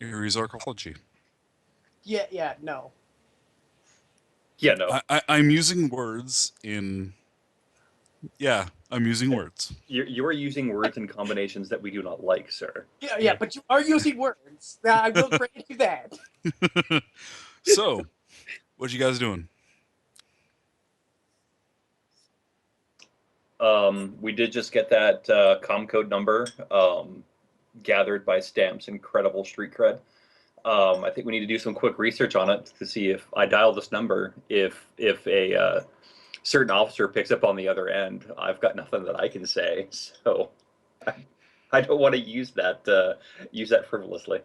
Aries archaeology. Yeah, no. Yeah, no. I'm using words in. Yeah, I'm using words. You are using words in combinations that we do not like, sir. Yeah, but you are using words. I will grant you that. So, what you guys doing? We did just get that com code number gathered by Stamp's incredible street cred. I think we need to do some quick research on it to see if I dial this number, if a certain officer picks up on the other end. I've got nothing that I can say, so I don't want to use that frivolously.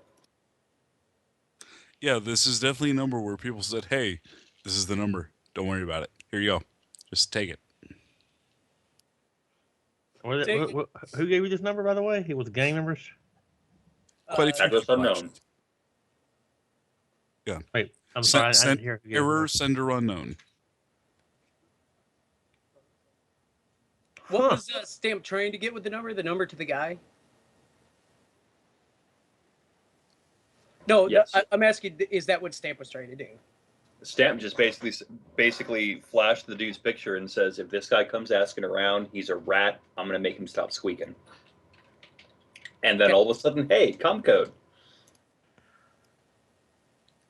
Yeah, this is definitely a number where people said, "Hey, this is the number. Don't worry about it. Here you go. Just take it." Who gave you this number, by the way? It was gang members? Quite a few Address people, unknown. actually. Yeah. Wait, I'm sorry. I didn't hear who gave Error it. sender unknown. What was Stamp trying to get with the number? The number to the guy? No, Yes. I'm asking, is that what Stamp was trying to do? Stamp just basically flashed the dude's picture and says, if this guy comes asking around, he's a rat. I'm gonna make him stop squeaking. And then all of a sudden, hey, com code.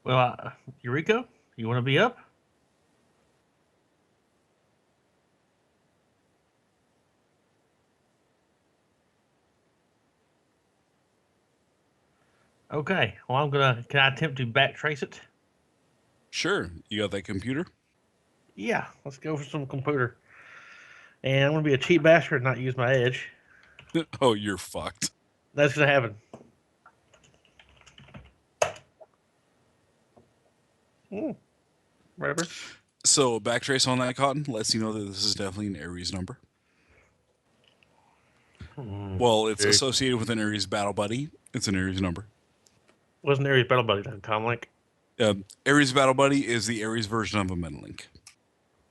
Well, Eureka, you want to be up? Okay. Well, can I attempt to backtrace it? Sure. You got that computer? Yeah, let's go for some computer. And I'm going to be a cheap bastard and not use my edge. Oh, you're fucked. That's going to happen. Whatever. So, backtrace on that, Cotton lets you know that this is definitely an Aries number. Well, it's associated with an Aries battle buddy. It's an Aries number. Wasn't Aries battle buddy then, Tom Link? Aries battle buddy is the Aries version of a Metalink.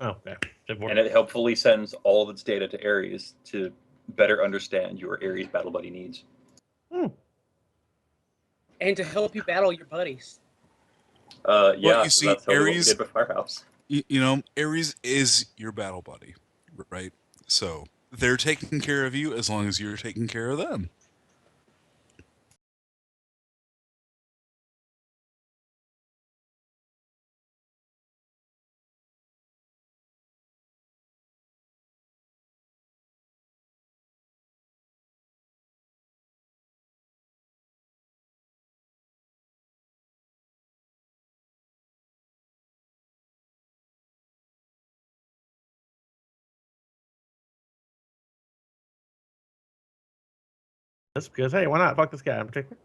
Oh, okay. And it helpfully sends all of its data to Aries to better understand your Aries battle buddy needs. And to help you battle your buddies. Yeah, well, you see, that's totally Aries, what we did with Firehouse. You know, Aries is your battle buddy, right? So they're taking care of you as long as you're taking care of them. That's because, hey, why not fuck this guy in particular?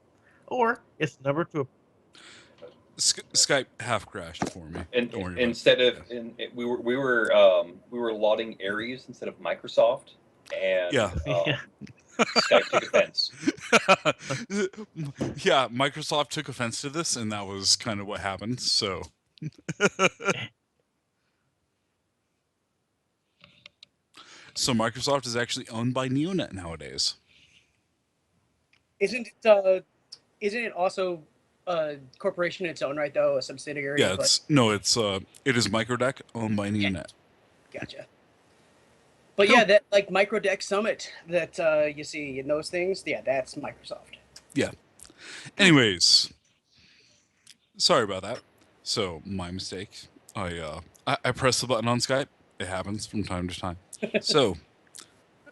Or it's number to a... Skype half crashed for me. And Don't worry instead of we were lauding Aries instead of Microsoft, and Skype took offense. Yeah, Microsoft took offense to this, and that was kind of what happened. So, so Microsoft is actually owned by Neonet nowadays. Isn't it also a corporation in its own right, though, a subsidiary? Yeah, it is Microdeck owned by Neonet. Gotcha. But yeah, that like Microdeck Summit that you see in those things, yeah, that's Microsoft. Yeah. Anyways, sorry about that. So my mistake. I pressed the button on Skype. It happens from time to time. So,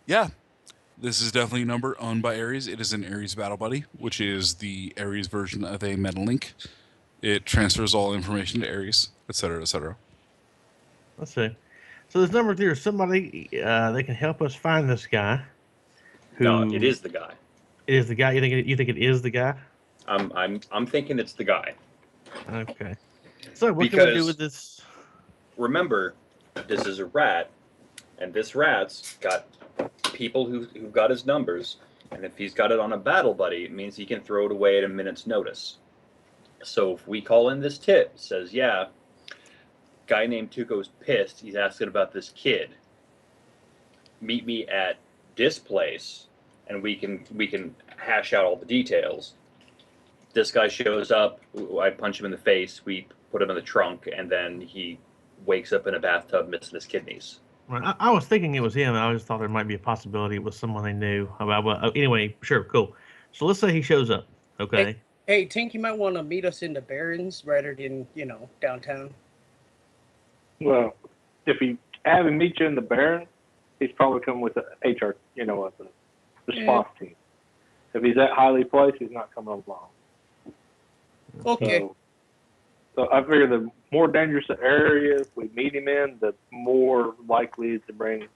yeah. This is definitely a number owned by Aries. It is an Aries Battle Buddy, which is the Aries version of a Metalink. It transfers all information to Aries, etc., etc. Let's see. So this number there is somebody they can help us find this guy. No, it is the guy. It is the guy. You think it is the guy? I'm thinking it's the guy. Okay. So what can we do with this? Remember, this is a rat, and this rat's got people who've got his numbers, and if he's got it on a battle buddy, it means he can throw it away at a minute's notice. So if we call in this tip, says, yeah, guy named Tuco's pissed, he's asking about this kid. Meet me at this place, and we can hash out all the details. This guy shows up. I punch him in the face. We put him in the trunk, and then he wakes up in a bathtub missing his kidneys. Right. I was thinking it was him. I just thought there might be a possibility it was someone they knew about. But anyway, sure, cool. So let's say he shows up. Okay. Hey, Tink, you might want to meet us in the Barrens rather than, downtown. Well, if you have him meet you in the Baron, he's probably coming with the HR, with the response team. If he's that highly placed, he's not coming along. Okay. So I figure the more dangerous the area we meet him in, the more likely to bring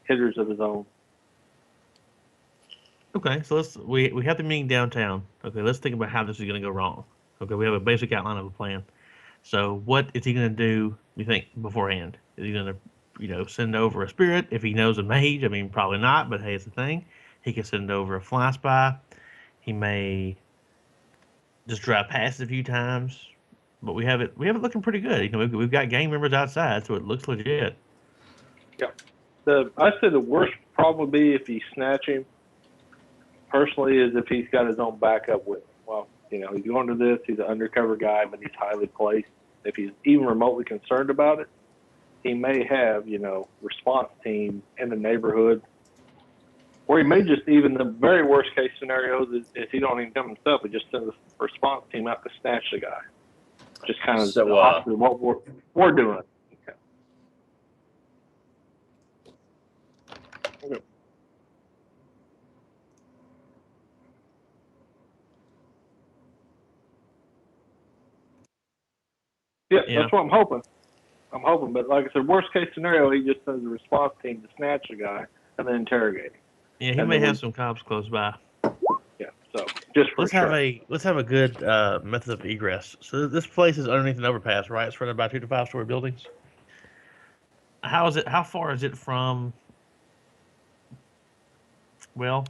hitters of his own. Okay, so we have the meeting downtown. Okay, let's think about how this is going to go wrong. Okay, we have a basic outline of a plan. So what is he going to do, you think, beforehand? Is he going to, send over a spirit if he knows a mage? I mean, probably not, but hey, it's a thing. He can send over a fly spy. He may just drive past it a few times, but we have it looking pretty good. We've got gang members outside, so it looks legit. Yeah. I'd say the worst probably be if you snatch him. Personally, is if he's got his own backup with him. Well, he's going to this. He's an undercover guy, but he's highly placed. If he's even remotely concerned about it, he may have, response team in the neighborhood. Or he may just, even the very worst case scenarios is he don't even come himself. He just sends a response team out to snatch the guy. Just kind of the opposite of what we're doing. Okay. Yeah, that's what I'm hoping. But like I said, worst case scenario, he just sends a response team to snatch the guy and then interrogate him. Yeah, he may have some cops close by. Yeah, so just for let's have a good method of egress. So this place is underneath an overpass, right? It's surrounded by 2 to 5 story buildings. How far is it from? Well,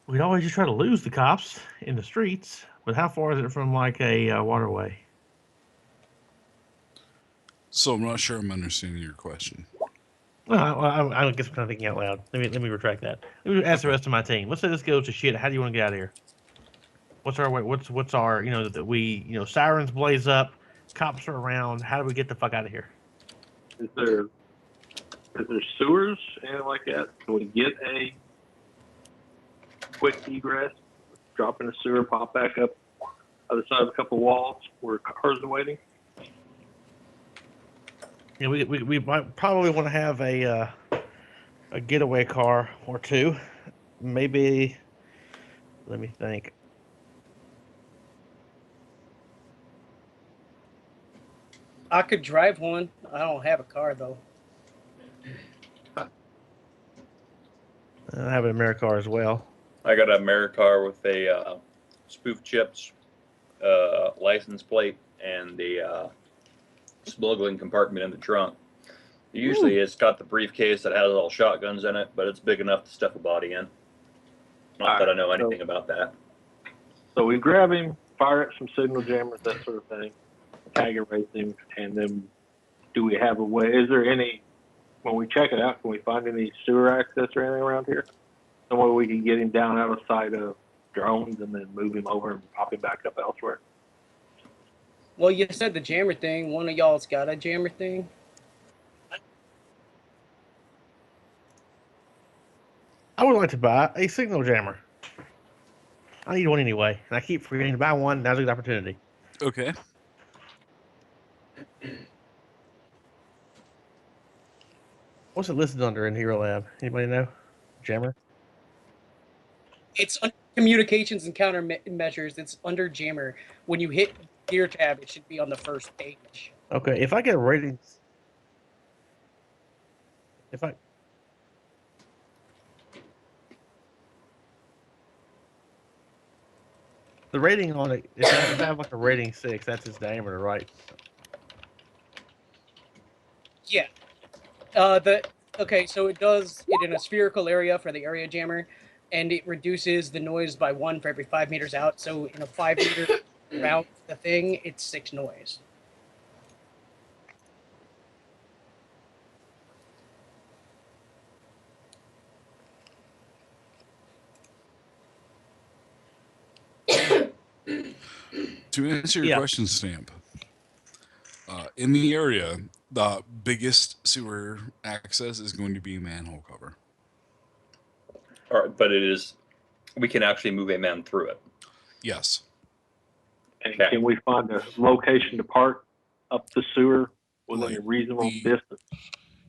we'd always just try to lose the cops in the streets, but how far is it from like a waterway? So I'm not sure I'm understanding your question. Well, I guess I'm kind of thinking out loud. Let me retract that. Let me ask the rest of my team. Let's say this goes to shit. How do you want to get out of here? What's our way? What's our that we sirens blaze up, cops are around. How do we get the fuck out of here? Is there sewers and like that? Can we get a quick egress? Drop in a sewer, pop back up other side of a couple walls where cars are waiting. Yeah, we might probably want to have a getaway car or two. Maybe. Let me think. I could drive one. I don't have a car though. I have an Americar as well. I got an Americar with a spoof chips license plate and the smuggling compartment in the trunk. Usually it's got the briefcase that has all shotguns in it, but it's big enough to stuff a body in. Not that I know anything about that. So we grab him, fire up some signal jammers, that sort of thing, tag and race him, and then do we have a way? Is there any, when we check it out, can we find any sewer access or anything around here? Some way we can get him down out of sight of drones and then move him over and pop him back up elsewhere? Well, you said the jammer thing. One of y'all's got a jammer thing. I would like to buy a signal jammer. I need one anyway, and I keep forgetting to buy one. Now's a good opportunity. Okay. What's it listed under in Hero Lab? Anybody know? Jammer? It's under communications and countermeasures. It's under jammer. When you hit gear tab, it should be on the first page. Okay, if I get a rating, the rating on it, if I have like a rating 6, that's its diameter, right? Yeah. Okay, so it does it in a spherical area for the area jammer, and it reduces the noise by 1 for every 5 meters out. So in a 5 meter route, the thing, it's 6 noise. To answer your question, Stamp, in the area, the biggest sewer access is going to be manhole cover. All right, but we can actually move a man through it. Yes. And Okay. can we find a location to park up the sewer within a reasonable distance?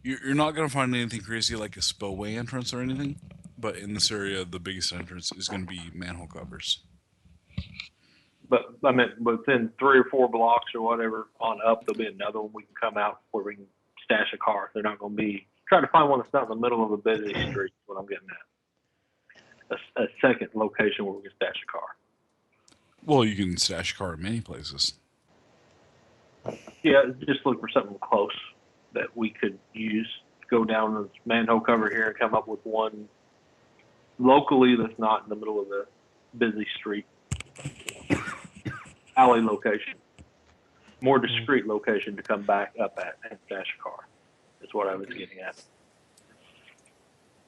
You're not going to find anything crazy like a spillway entrance or anything, but in this area, the biggest entrance is going to be manhole covers. But I mean, within 3 or 4 blocks or whatever on up, there'll be another one we can come out where we can stash a car. They're not going to be trying to find one that's not in the middle of a busy street. Is what I'm getting at. A second location where we can stash a car. Well, you can stash a car in many places. Yeah, just look for something close that we could use. Go down the manhole cover here and come up with one locally that's not in the middle of the busy street. Alley location. More discreet location to come back up at and stash a car. Is what I was getting at.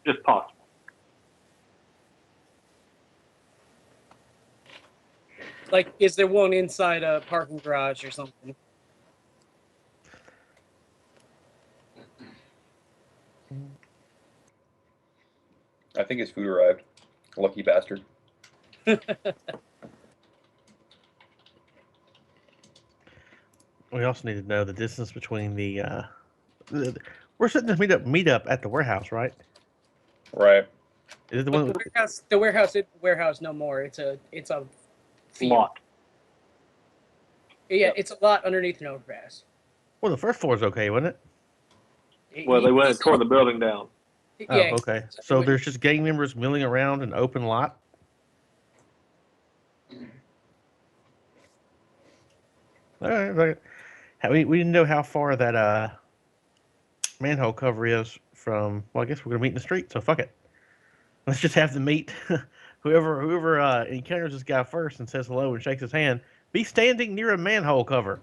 Just possible. Like, is there one inside a parking garage or something? I think his food arrived. Lucky bastard. We also need to know the distance between we're setting this meetup at the warehouse, right? Right. Is it the But one? the warehouse isn't a warehouse no more. It's a field. Lot. Yeah, Yep. it's a lot underneath an overpass. Well, the first floor is okay, wasn't it? Well, they went and tore the building down. Yeah, Oh, okay. So there's just gang members milling around an open lot. All right. We didn't know how far that manhole cover is from. Well, I guess we're gonna meet in the street, so fuck it. Let's just have them meet. whoever encounters this guy first and says hello and shakes his hand, be standing near a manhole cover.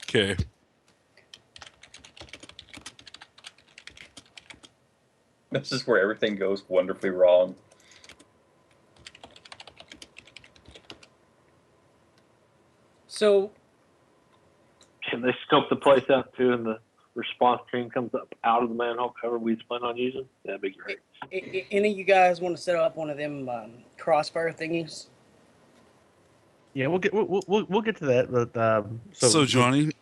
Okay. This is where everything goes wonderfully wrong. So, Can they scope the place out too and the response team comes up out of the manhole cover we plan on using? That'd be great. any of you guys want to set up one of them crossfire thingies? Yeah, we'll get to that. But So Johnny,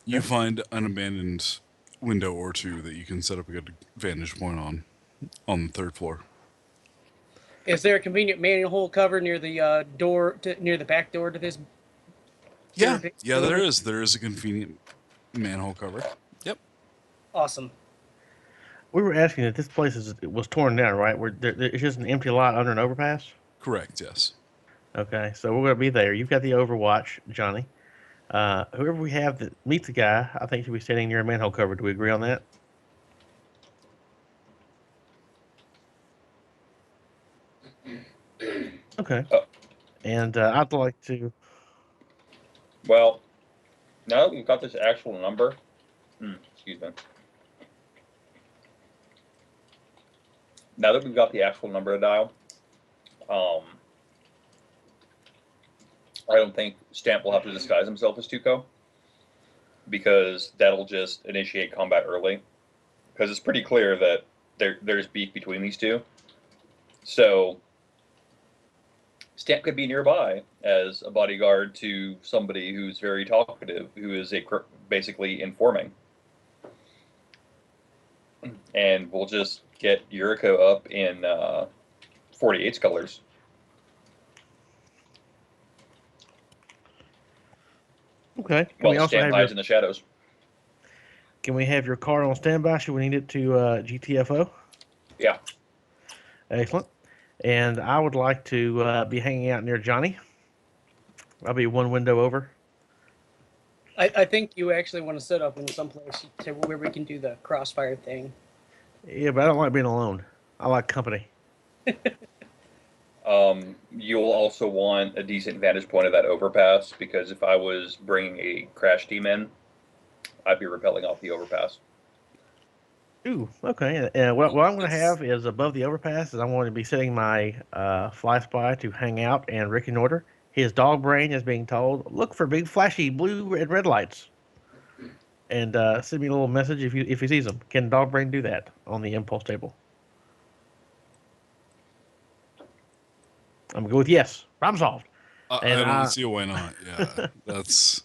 you find an abandoned window or two that you can set up a good vantage point on the third floor. Is there a convenient manhole cover near the near the back door to this? Yeah, there is. There is a convenient manhole cover. Yep. Awesome. we were asking that this place was torn down, right? It's just an empty lot under an overpass. Correct. Yes. Okay, so we're gonna be there. You've got the Overwatch, Johnny. Whoever we have that meets the guy, I think should be standing near a manhole cover. Do we agree on that? Okay. And I'd like to. Well, now that we've got this actual number, excuse me. Now that we've got the actual number to dial, I don't think Stamp will have to disguise himself as Tuco, because that'll just initiate combat early. Because it's pretty clear that there's beef between these two. So Stamp could be nearby as a bodyguard to somebody who's very talkative, who is basically informing. And we'll just get Yuriko up in 48's colors. Okay. While Stamp hides in the shadows. Can we have your car on standby? Should we need it to GTFO? Yeah. Excellent. And I would like to be hanging out near Johnny. I'll be one window over. I think you actually want to set up in some place to where we can do the crossfire thing. Yeah, but I don't like being alone. I like company. You'll also want a decent vantage point of that overpass, because if I was bringing a crash team in, I'd be rappelling off the overpass. Ooh, okay. What I'm going to Yes. have is above the overpass is I'm going to be setting my fly spy to hang out and reconnoiter. His dog brain is being told, look for big flashy blue and red lights, and send me a little message if he sees them. Can dog brain do that on the impulse table? I'm going to go with yes. Problem solved. I And don't see why not. Yeah, that's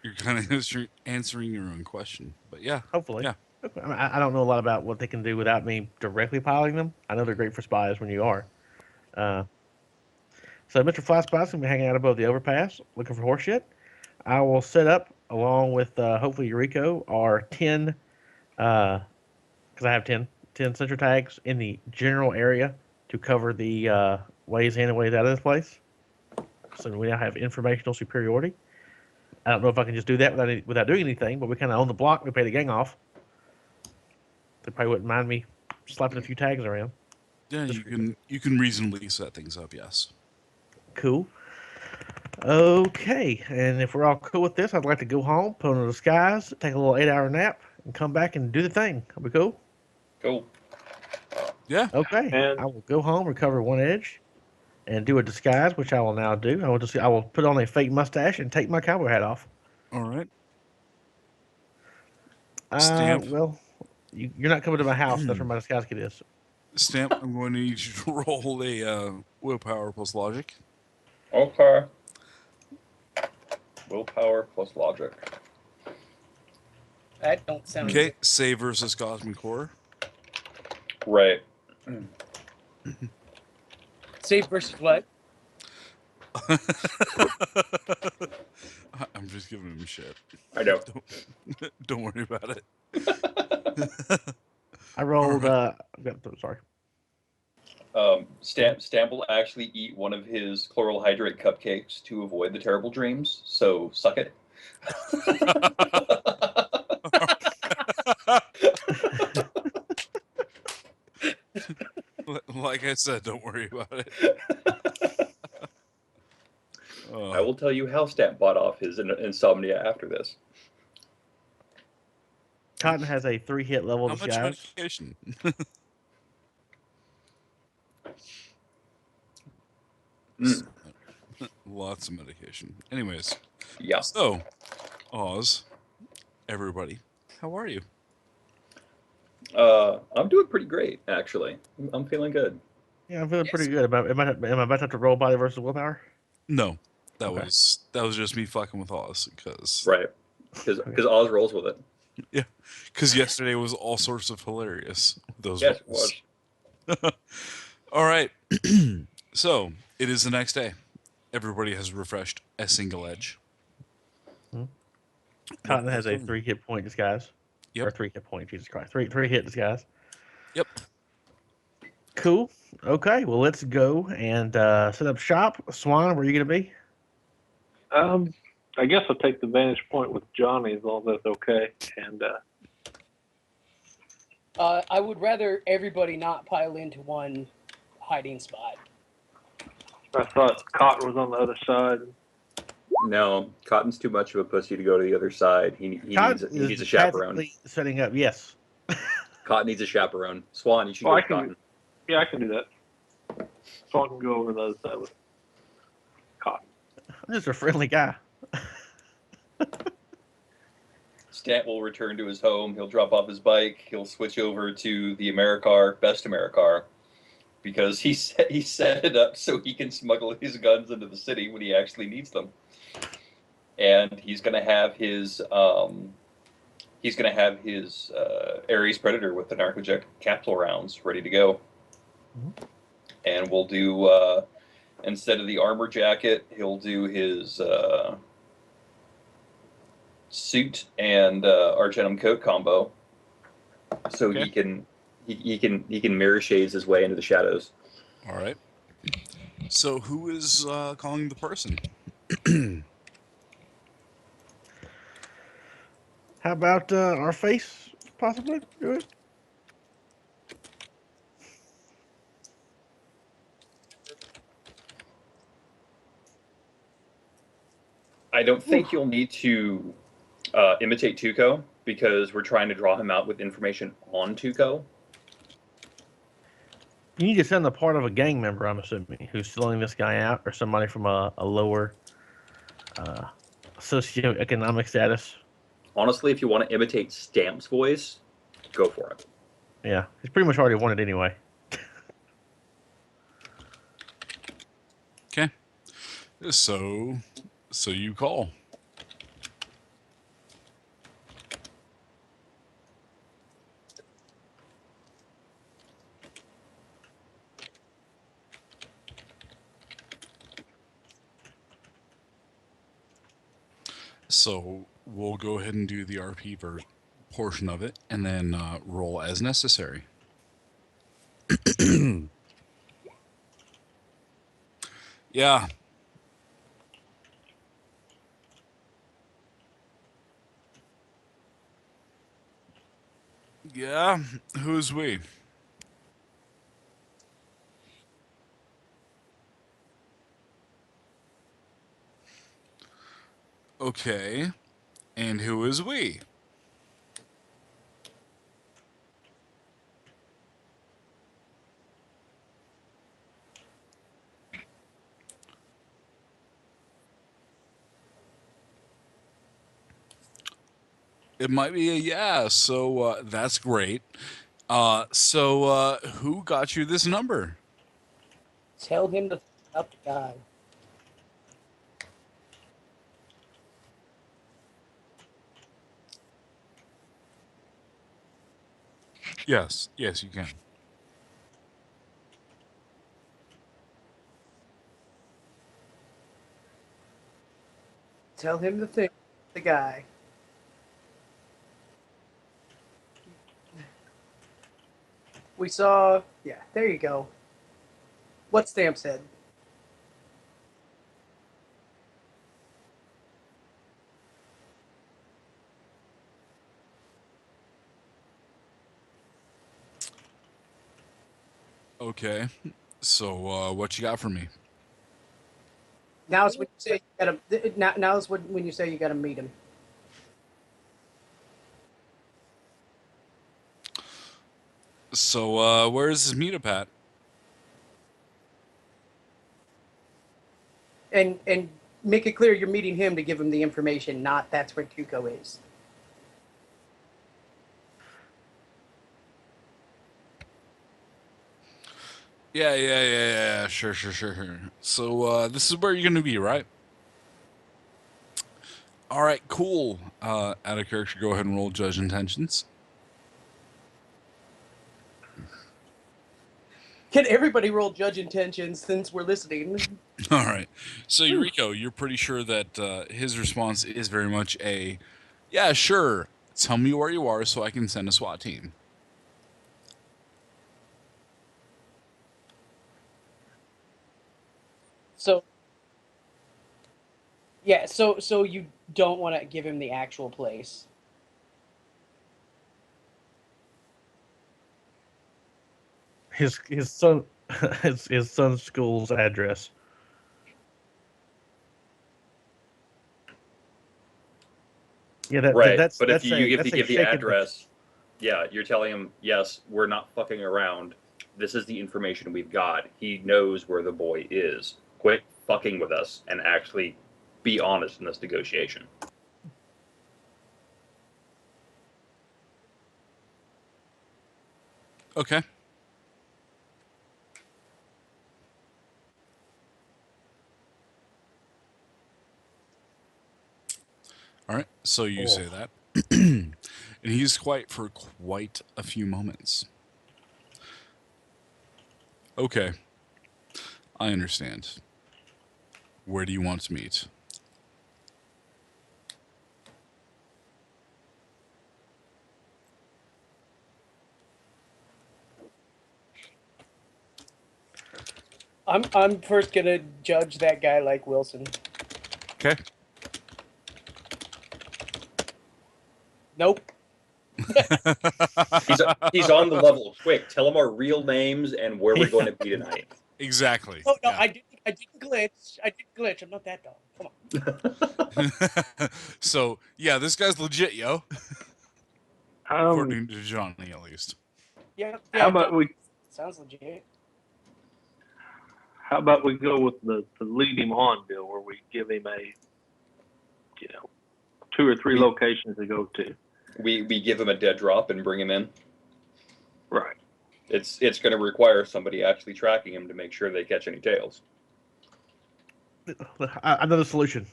you're kind of answering your own question. But yeah, hopefully. yeah. Okay. I don't know a lot about what they can do without me directly piloting them. I know they're great for spies when you are. Uh, so Mr. Fly Spy's gonna be hanging out above the overpass, looking for horse shit. I will set up along with hopefully Eureka our 10, because I have 10 sensor tags in the general area to cover the ways in and ways out of this place. So we now have informational superiority. I don't know if I can just do that without doing anything, but we kind of own the block. We pay the gang off. They probably wouldn't mind me slapping a few tags around. Yeah, you can reasonably set things up. Yes. Cool. Okay, and if we're all cool with this, I'd like to go home, put on the disguise, take a little 8-hour nap, and come back and do the thing. Are we cool? Cool. Yeah. Okay, And I will go home, recover one edge, and do a disguise, which I will now do. I will put on a fake mustache and take my cowboy hat off. All right. Stamp. Well, you're not coming to my house. That's where my disguise kit is. Stamp. I'm going to need you to roll a willpower plus logic. Okay. Willpower plus logic. That don't sound Okay. good. Save versus cosmic horror. Right. Safe versus what? I'm just giving him shit. I know. Don't worry about it. I rolled. Alright. Sorry. Stamp will actually eat one of his chloral hydrate cupcakes to avoid the terrible dreams. So suck it. Like I said, don't worry about it. I will tell you how Stamp bought off his insomnia after this. Cotton has a 3-hit level How much disguise. medication? Lots of medication. Anyways, Yeah. so Oz, everybody, how are you? I'm doing pretty great, actually. I'm feeling good. Yeah, I'm feeling Yes. pretty good. Am I about to have to roll body versus willpower? No, that Okay. was just me fucking with Oz because Right. Because Okay. Oz rolls with it. yeah, because yesterday was all sorts of hilarious. Those Yes, it rolls. was. All right, so it is the next day. Everybody has refreshed a single edge. Cotton What has a plan? 3-hit point disguise. Yep. Or 3-hit point, Jesus Christ. Three hit disguise. Yep. Cool. Okay, well let's go and set up shop. Swan, where are you gonna be? I guess I'll take the vantage point with Johnny as long as that's okay. And I would rather everybody not pile into one hiding spot. I thought Cotton was on the other side. No, Cotton's too much of a pussy to go to the other side. He Cotton needs is a chaperone. tactically setting up. Yes. Cotton needs a chaperone. Swan, you should Well, go I with can- Cotton. Yeah, I can do that. So I can go over the other side with Cotton. I'm just a friendly guy. Stamp will return to his home. He'll drop off his bike. He'll switch over to the Americar, best Americar, because he set it up so he can smuggle his guns into the city when he actually needs them. And he's gonna have his Ares Predator with the narcojet capsule rounds ready to go. Mhm. And we'll do instead of the armor jacket, he'll do his suit and Argentum coat combo, so Okay. he can mirror shades his way into the shadows. All right. So who is calling the person? How about our face possibly do it? I don't think you'll need to Imitate Tuco, because we're trying to draw him out with information on Tuco. You need to send a part of a gang member, I'm assuming, who's selling this guy out, or somebody from a lower socioeconomic status. Honestly, if you want to imitate Stamp's voice, go for it. Yeah, he's pretty much already won it anyway. Okay. So you call. So we'll go ahead and do the RP portion of it, and then roll as necessary. Yeah. Yeah. Who's we? Okay. And who is we? It might be a yeah, so that's great. So who got you this number? Tell him to up the guy. Yes, you can. Tell him to think the guy. We saw. Yeah, there you go. What Stamp said. Okay. So what you got for me? Now's when you say you gotta. Now's when you say you gotta meet him. So where is this meetup at? And make it clear you're meeting him to give him the information, not that's where Tuco is. Yeah. Sure. So this is where you're gonna be, right? All right, cool. Out of character, go ahead and roll judge intentions. Can everybody roll judge intentions since we're listening? All right. So Eureka, you're pretty sure that his response is very much a, yeah, sure. Tell me where you are so I can send a SWAT team. So yeah, so you don't want to give him the actual place. His son his son's school's address. Yeah, Right. that's But if that's you that's give the shaken- address, yeah, you're telling him, yes, we're not fucking around. This is the information we've got. He knows where the boy is. Quit fucking with us and actually be honest in this negotiation. Okay. All right. So you say that. And he's quiet for quite a few moments. Okay. I understand. Where do you want to meet? I'm first gonna judge that guy like Wilson. Okay. Nope. He's on the level. Quick, tell him our real names and where we're going to be tonight. Exactly. Oh no, Yeah. I didn't glitch. I didn't glitch. I'm not that dumb. Come on. So yeah, this guy's legit, yo. According to Johnny, at least. Yeah. How about we Sounds legit. go with the lead him on deal, where we give him a, 2 or 3 locations to go to. We give him a dead drop and bring him in. Right. It's going to require somebody actually tracking him to make sure they catch any tails. I know the solution.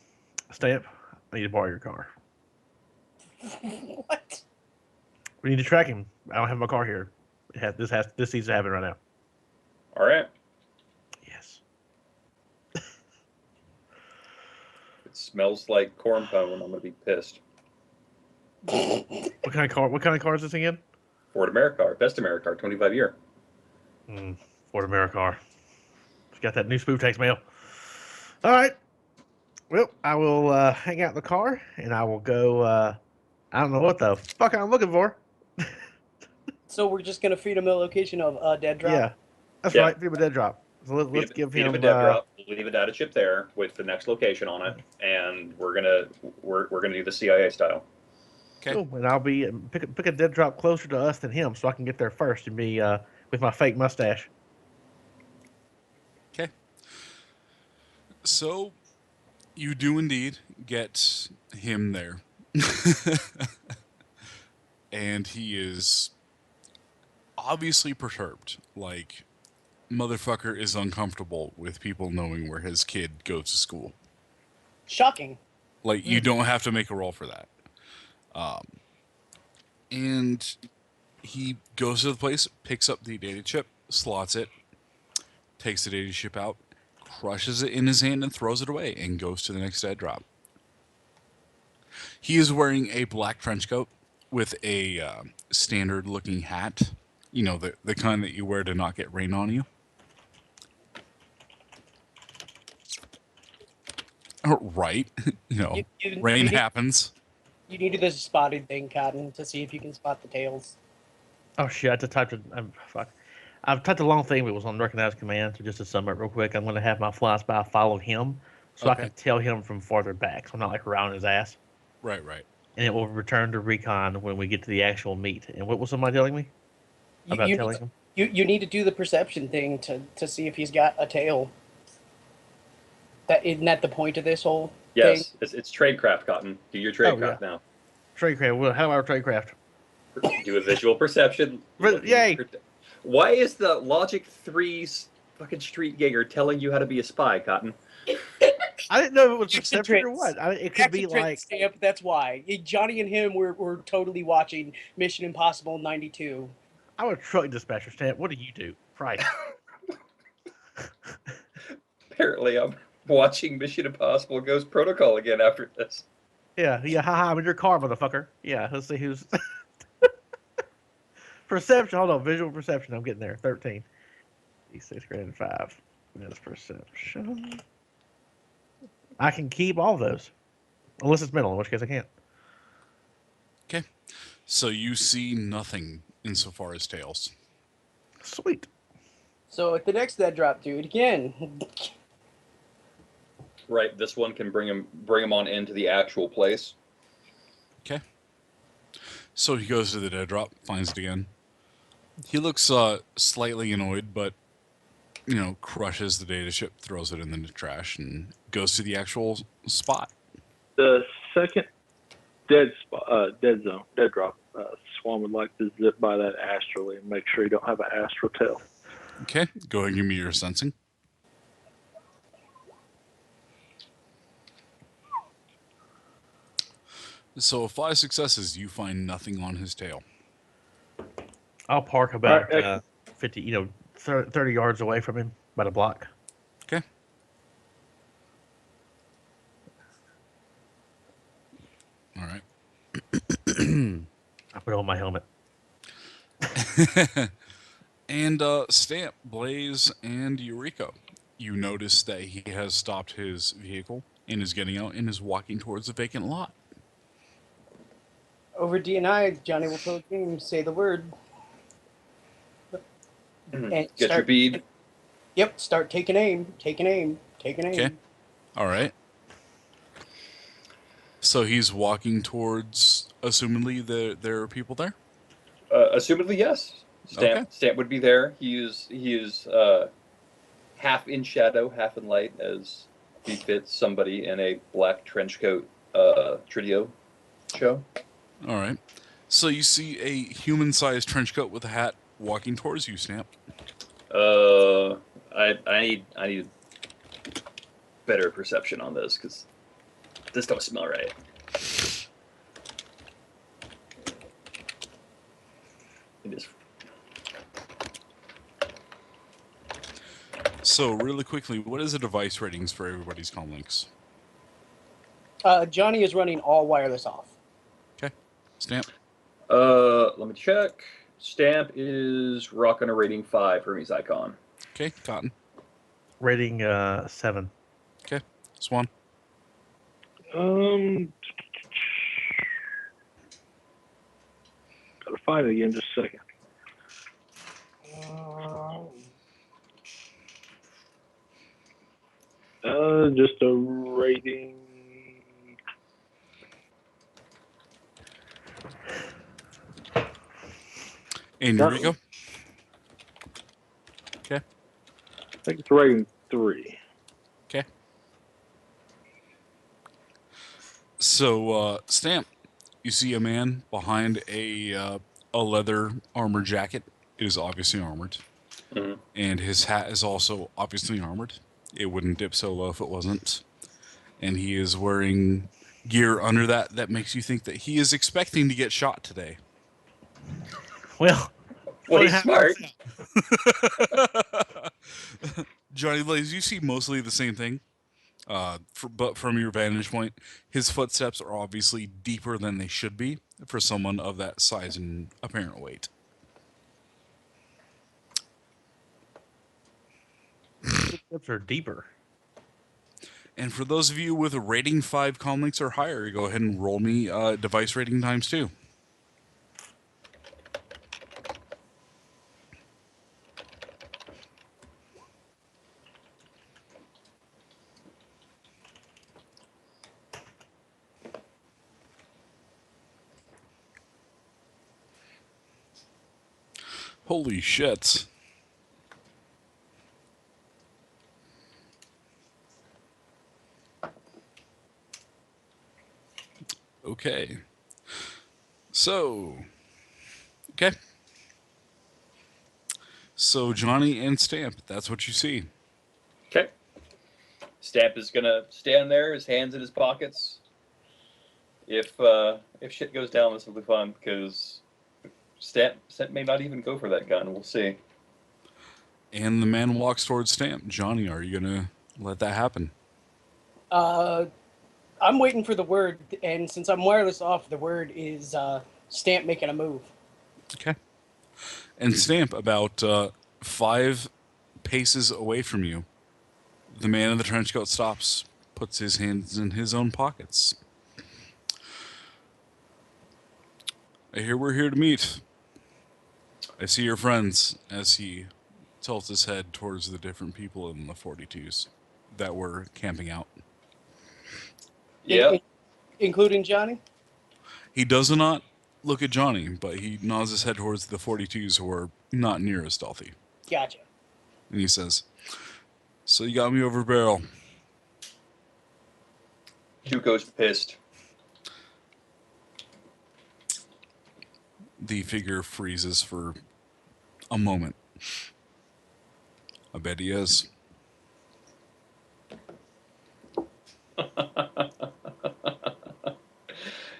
Stamp, I need to borrow your car. What? We need to track him. I don't have my car here. This needs to happen right now. All right. Yes. It smells like corn pone. I'm going to be pissed. What kind of car? What kind of car is this again? Ford AmeriCar, best AmeriCar, 25 year. Ford AmeriCar. It's got that new spoof tax mail. All right. Well, I will hang out in the car and I will go. I don't know what the fuck I'm looking for. So we're just gonna feed him the location of a dead drop. Yeah, that's Yeah. right. Feed him a dead drop. So let's give feed him him a dead drop. Leave a data chip there with the next location on it, and we're gonna do the CIA style. Okay. Cool. And I'll be pick a dead drop closer to us than him, so I can get there first and be with my fake mustache. Okay. So you do indeed get him there. And he is obviously perturbed. Like, motherfucker is uncomfortable with people knowing where his kid goes to school. Shocking. Like, you don't have to make a roll for that. And he goes to the place, picks up the data chip, slots it, takes the data chip out, crushes it in his hand and throws it away, and goes to the next dead drop. He is wearing a black trench coat with a standard-looking hat. You know, the kind that you wear to not get rain on you. Right. You know, rain happens. You needed this spotted thing, Cotton, to see if you can spot the tails. Oh shit! I just typed it. Fuck. I've typed a long thing, but it was on recognize command. So just to sum up real quick, I'm going to have my fly spy follow him, so I Okay. can tell him from farther back. So I'm not like around his ass. Right. And it will return to recon when we get to the actual meet. And what was somebody telling me about telling him? You need to do the perception thing to see if he's got a tail. That isn't that the point of this whole thing? Yes, it's tradecraft, Cotton. Do your tradecraft now. Tradecraft. How do I tradecraft? Do a visual perception. Yay! Why is the Logic 3's fucking street gigger telling you how to be a spy, Cotton? I didn't know if it was Action perception or tricks. what. It could be like Stamp, that's why. Johnny and him were totally watching Mission Impossible 92. I'm a truck dispatcher, Stamp. What do you do? Price. Apparently, I'm watching Mission Impossible Ghost Protocol again after this. Yeah, haha, I'm in your car, motherfucker. Yeah, let's see who's perception. Hold on, visual perception. I'm getting there. 13. D6 greater than 5. That's perception. I can keep all those. Unless it's mental, in which case I can't. Okay. So you see nothing insofar as tails. Sweet. So at the next dead drop, do it again. Right, this one can bring him on into the actual place. Okay. So he goes to the dead drop, finds it again. He looks slightly annoyed, but, you know, crushes the data chip, throws it in the trash, and goes to the actual spot. The second dead drop, Swan would like to zip by that astrally and make sure you don't have an astral tail. Okay, go ahead and give me your sensing. So 5 successes, you find nothing on his tail. I'll park about Right, 50, 30 yards away from him, about a block. Okay. All right. I put on my helmet. And Stamp, Blaze, and Eureka. You notice that he has stopped his vehicle and is getting out and is walking towards the vacant lot. Over DNI, Johnny will fill a game, say the word. And Get your bead. Yep, start taking aim. Okay. All right. So he's walking towards, assumedly, there are people there? Assumedly, yes. Okay. Stamp would be there. He is half in shadow, half in light, as befits somebody in a black trench coat Tridio show. All right. So you see a human-sized trench coat with a hat walking towards you, Stamp. I need better perception on this because this don't smell right. It is. So really quickly, what is the device ratings for everybody's comm links? Johnny is running all wireless off. Okay. Stamp. Let me check. Stamp is rocking a rating 5 Hermes icon. Okay. Cotton. Rating 7. Okay. Swan. Gotta find it again just a second. Just a rating. And Eureka. Okay. I think it's rating 3. Okay. So, Stamp, you see a man behind a leather armor jacket. It is obviously armored. Mhm. And his hat is also obviously armored. It wouldn't dip so low if it wasn't. And he is wearing gear under that makes you think that he is expecting to get shot today. Well, Well, he's hat smart. works out. Johnny Blaze, you see mostly the same thing. But from your vantage point, his footsteps are obviously deeper than they should be for someone of that size and apparent weight. Footsteps are deeper. And for those of you with a rating 5 comm links or higher, go ahead and roll me device rating times 2. Holy shit. Okay. So, okay. So Johnny and Stamp, that's what you see. Okay. Stamp is gonna stand there, his hands in his pockets. If shit goes down, this will be fun because Stamp may not even go for that gun. We'll see. And the man walks towards Stamp. Johnny, are you gonna let that happen? I'm waiting for the word, and since I'm wireless off, the word is Stamp making a move. Okay. And Stamp, about 5 paces away from you, the man in the trench coat stops, puts his hands in his own pockets. I hear we're here to meet. I see your friends, as he tilts his head towards the different people in the 42s that were camping out. Yeah. Including Johnny? He does not look at Johnny, but he nods his head towards the 42s who are not near as stealthy. Gotcha. And he says, "So you got me over a barrel." Juco's pissed. The figure freezes for a moment. I bet he is.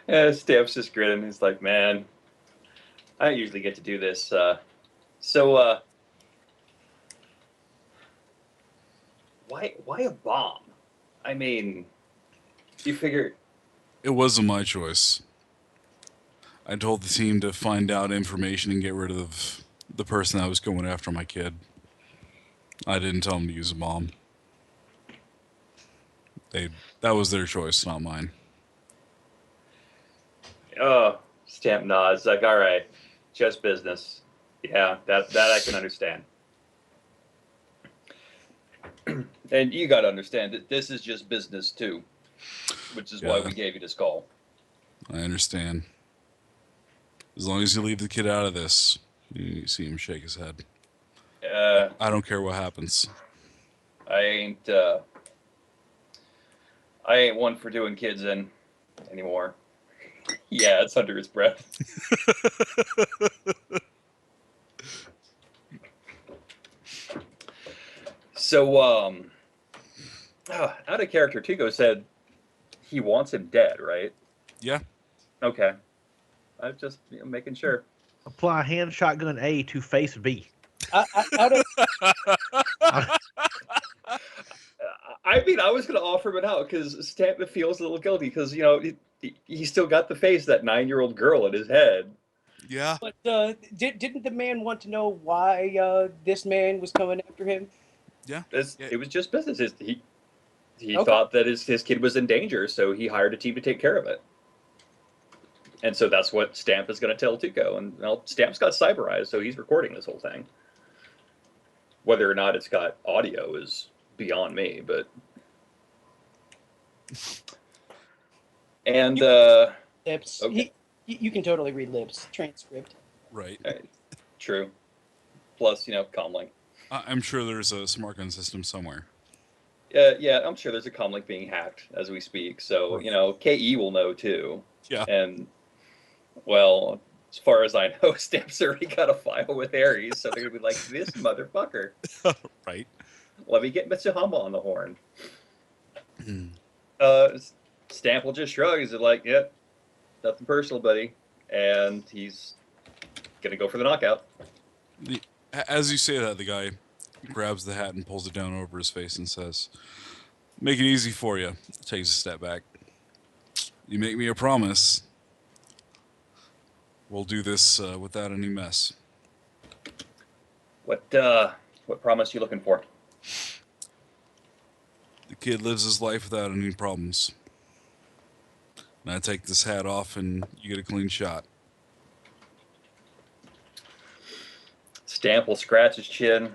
Yeah, Stamp's just grinning. He's like, man, I don't usually get to do this. Why a bomb? I mean, you figure. It wasn't my choice. I told the team to find out information and get rid of the person that was going after my kid. I didn't tell them to use a bomb. That was their choice, not mine. Oh, Stamp nods. Like, all right, just business. Yeah, that I can understand. And you got to understand that this is just business too. which is why Yeah. we gave you this call. I understand. As long as you leave the kid out of this, you see him shake his head. I don't care what happens. I ain't one for doing kids in anymore. Yeah, it's under his breath. So, out of character, Tuco said he wants him dead, right? Yeah. Okay. I'm just making sure. Apply hand shotgun A to face B. Out of I mean, I was going to offer him it out because Stamp feels a little guilty because, he still got the face of that 9-year-old girl in his head. Yeah. but didn't the man want to know why this man was coming after him? Yeah. It was just business. He Okay. thought that his kid was in danger, so he hired a team to take care of it. And so that's what Stamp is going to tell Tuco. And well, Stamp's got cyber eyes, so he's recording this whole thing. Whether or not it's got audio is beyond me, but. And Lips. okay. You can totally read lips transcript. Right. True. Plus, comlink. I'm sure there's a smart gun system somewhere. Yeah, I'm sure there's a comlink being hacked as we speak. So, Right. KE will know too. Yeah. And, well, as far as I know, Stamp's already got a file with Ares, so they're going to be like, this motherfucker. Right. Let me get Mr. Humble on the horn. Stamp will just shrug. He's like, yep, nothing personal, buddy. And he's going to go for the knockout. As you say that, the guy grabs the hat and pulls it down over his face and says, "Make it easy for you." Takes a step back. "You make me a promise. We'll do this without any mess." What promise you looking for? The kid lives his life without any problems. And I take this hat off and you get a clean shot. Stamp will scratch his chin. And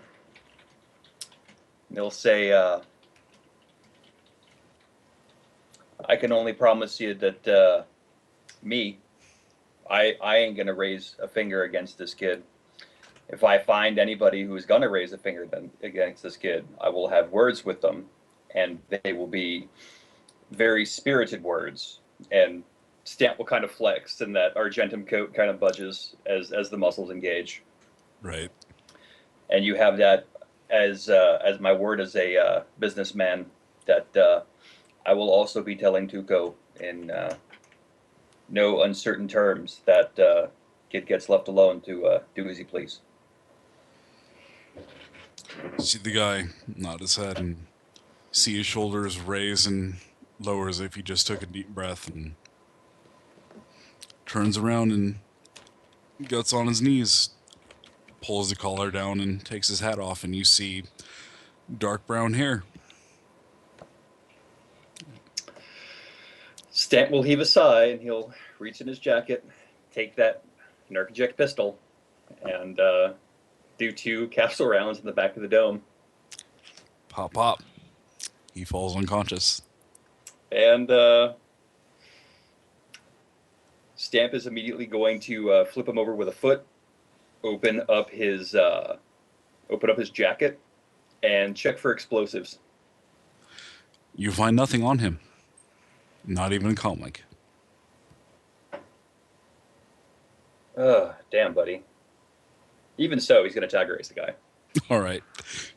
he'll say, I can only promise you that I ain't going to raise a finger against this kid. If I find anybody who's going to raise a finger against this kid, I will have words with them, and they will be very spirited words. And Stamp will kind of flex, and that Argentum coat kind of budges as the muscles engage. Right. And you have that as my word as a businessman that I will also be telling Tuco in no uncertain terms that kid gets left alone to do as he please. See the guy nod his head and see his shoulders raise and lower as if he just took a deep breath, and turns around and gets on his knees, pulls the collar down and takes his hat off, and you see dark brown hair. Stamp will heave a sigh and he'll reach in his jacket, take that Narcotic pistol, and do 2 capsule rounds in the back of the dome. Pop, pop. He falls unconscious. And Stamp is immediately going to flip him over with a foot, open up his jacket, and check for explosives. You find nothing on him. Not even a comlink. Damn, buddy. Even so, he's going to tag race the guy. All right.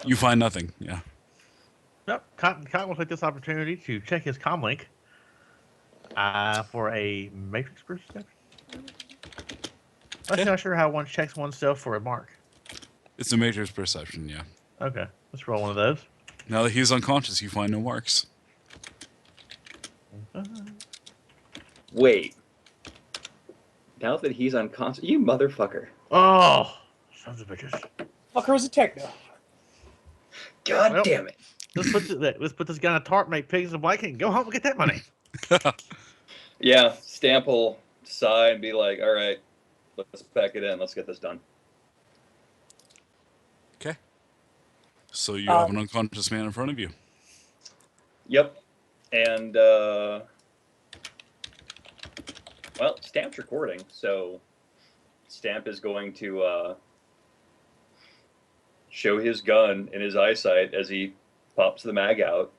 You find nothing. Yeah. Yep. Cotton will take this opportunity to check his comlink for a matrix perception. I'm not sure how one checks oneself for a mark. It's a matrix perception, yeah. Okay, let's roll one of those. Now that he's unconscious, you find no marks. Wait. Now that he's unconscious, you motherfucker. Oh, sons of bitches. Fucker was a techno. God damn it. Let's put this guy in a tarp, make pigs in a blanket, and go home and get that money. Yeah, Stamp will sigh and be like, all right, let's pack it in. Let's get this done. Okay. So you have an unconscious man in front of you. Yep. And Well, Stamp's recording, so Stamp is going to show his gun in his eyesight as he pops the mag out,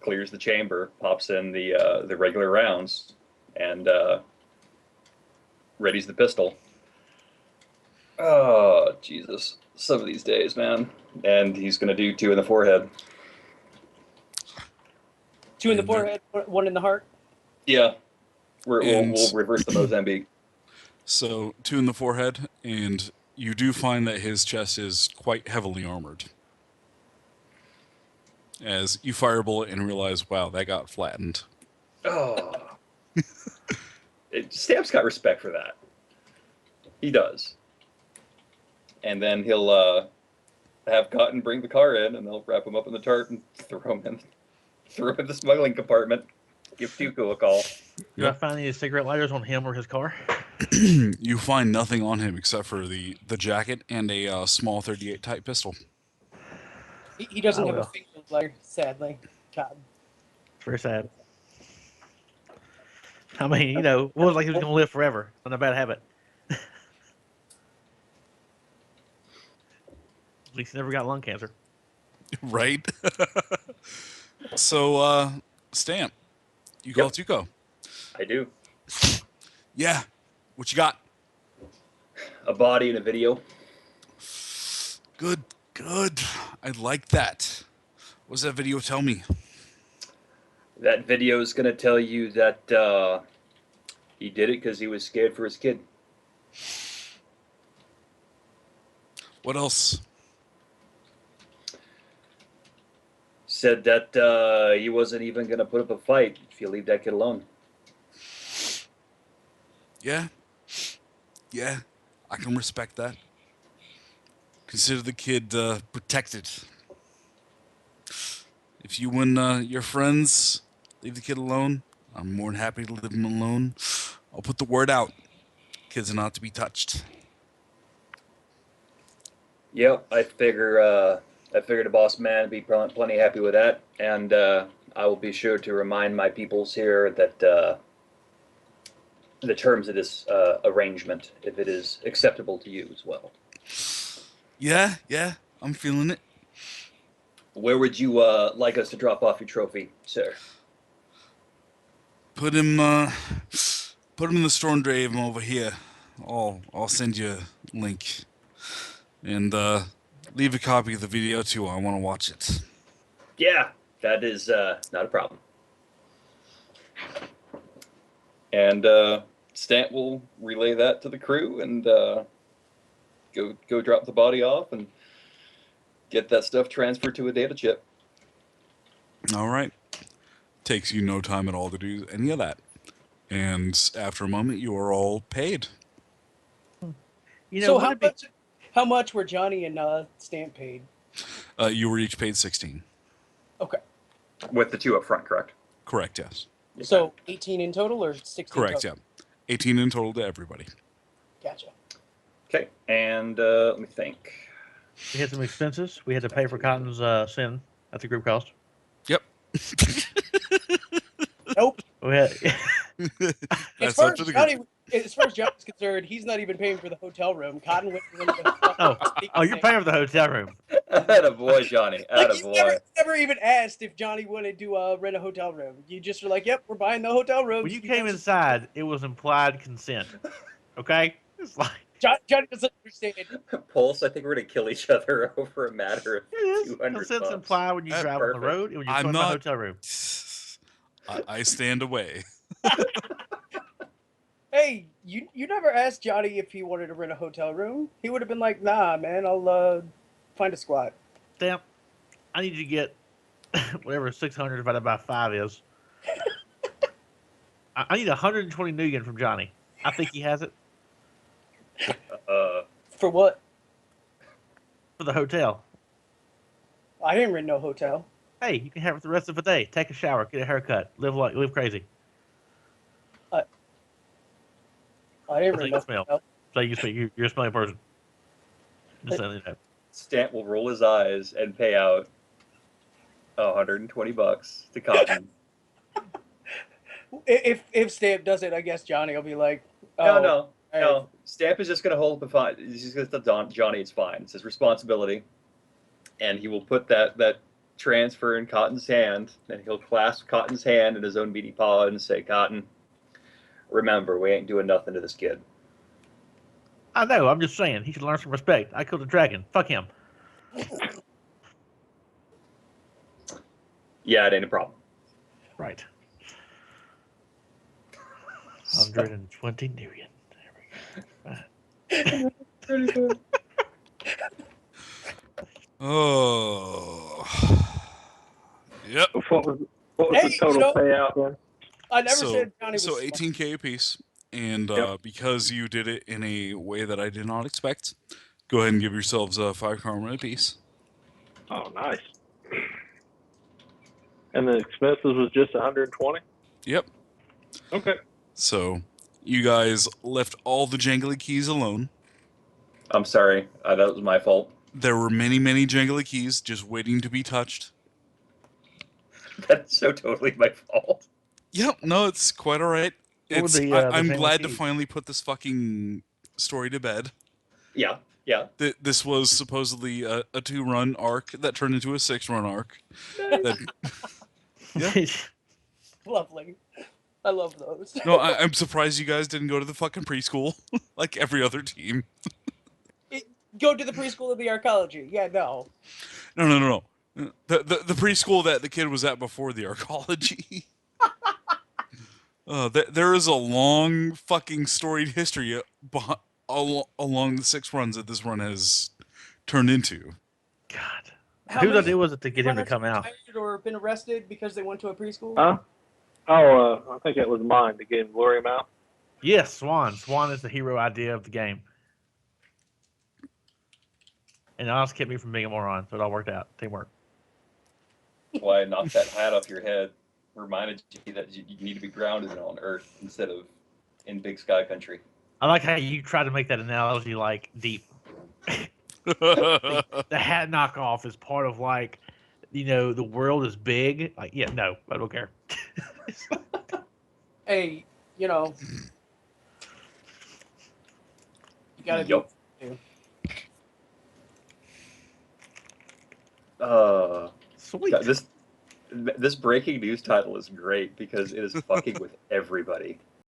clears the chamber, pops in the regular rounds, and readies the pistol. Oh, Jesus. Some of these days, man. And he's going to do 2 in the forehead. 2 in the And forehead, 1 in the heart. Yeah. We'll And- reverse the Mozambique. So 2 in the forehead, and you do find that his chest is quite heavily armored. As you fire a bullet and realize, wow, that got flattened. Oh. Stamp's got respect for that. He does. And then he'll have Cotton bring the car in, and they'll wrap him up in the tarp and throw him in the smuggling compartment. Give Tuco a call. Did I find any cigarette lighters on him or his car? You find nothing on him except for the jacket and a small 38 type pistol. He doesn't Oh, have a well. finger lighter, sadly. God. It's very sad. I mean, you know, what was like he was going to live forever? Not a bad habit. At least he never got lung cancer. Right? So, Stamp, you call Yep. Tuco. I do. Yeah. What you got? A body and a video. Good, good. I like that. What does that video tell me? That video is going to tell you that he did it because he was scared for his kid. What else? Said that he wasn't even going to put up a fight if you leave that kid alone. Yeah. Yeah. I can respect that. Consider the kid protected. If you and your friends leave the kid alone, I'm more than happy to leave him alone. I'll put the word out. Kids are not to be touched. Yep, I figure the boss man would be plenty happy with that, and I will be sure to remind my peoples here that the terms of this arrangement, if it is acceptable to you as well. Yeah, yeah, I'm feeling it. Where would you like us to drop off your trophy, sir? Put him in the storm drain over here. I'll send you a link. And leave a copy of the video too. I want to watch it. Yeah, that is not a problem. And Stant will relay that to the crew and go drop the body off and get that stuff transferred to a data chip. All right. Takes you no time at all to do any of that. And after a moment, you are all paid. You know, So wouldn't how much were Johnny and Stamp paid? You were each paid 16. Okay. With the 2 up front, correct? Correct, yes. So 18 in total or 16 Correct, total? yeah. 18 in total to everybody. Gotcha. Okay, and let me think. we had some expenses? We had to pay for Cotton's sin at the group cost. Yep. Nope. We had, That's up to the group. As far as Johnny's concerned, he's not even paying for the hotel room. Cotton went to the hotel. oh, you're paying for the hotel room. Attaboy, Johnny. Like Attaboy. never even asked if Johnny wanted to rent a hotel room. You just were like, "Yep, we're buying the hotel room." When you came inside, it was implied consent. Okay? It's like, Johnny doesn't understand. Pulse, I think we're going to kill each other over a matter of it is. 200 Consent's bucks. implied when you That's drive on the perfect. road and when you I'm come in my not- hotel room. I stand away. Hey, you never asked Johnny if he wanted to rent a hotel room. He would have been like, "Nah, man, I'll find a squad." Stamp, I need you to get whatever 600 divided by 5 is. I need 120 million from Johnny. I think he has it For what? for the hotel. I didn't rent no hotel. Hey, you can have it the rest of the day. Take a shower, get a haircut, live crazy. I didn't I rent think no you smell. hotel. So you're a smelly person. Just saying that. Stant will roll his eyes and pay out 120 bucks to Cotton. If Stamp does it, I guess Johnny will be like, No, oh, no, hey. no. Stamp is just going to hold the fine. He's just going to tell Johnny it's fine. It's his responsibility, and he will put that transfer in Cotton's hand, and he'll clasp Cotton's hand in his own meaty paw and say, "Cotton, remember, we ain't doing nothing to this kid." I know. I'm just saying he should learn some respect. I killed a dragon. Fuck him. Yeah, it ain't a problem. Right. 120 million. There we go. Oh. Yep. What was Hey, the total payout then? I never So, said Johnny was so smart. 18K a piece, and Yep. because you did it in a way that I did not expect, go ahead and give yourselves 5 karma a piece. Oh, nice. And the expenses was just 120. Yep. Okay. So you guys left all the jangly keys alone. I'm sorry. That was my fault. There were many, many jangly keys just waiting to be touched. That's so totally my fault. Yep, no, it's quite all right. What were It's the I'm jangly glad to keys? finally put this fucking story to bed. Yeah, yeah. This was supposedly a 2-run arc that turned into a 6-run arc. That, yeah. Lovely. I love those. No, I'm surprised you guys didn't go to the fucking preschool like every other team. Go to the preschool of the arcology. Yeah, no. No. The preschool that the kid was at before the arcology. There is a long fucking storied history along the 6 runs that this run has turned into. God. How Whose many idea was it to get him to runners come out? retired or been arrested because they went to a preschool? Huh? Oh, I think it was mine to get him lure him out. Yes, Swan. Swan is the hero idea of the game. And it also kept me from being a moron, so it all worked out. Teamwork. Why I knocked that hat off your head reminded you that you need to be grounded on Earth instead of in Big Sky Country. I like how you try to make that analogy like deep. The hat knockoff is part of like, the world is big. Like, yeah, no, I don't care. Hey, you gotta Yup. do. Sweet. God, this breaking news title is great because it is fucking with everybody.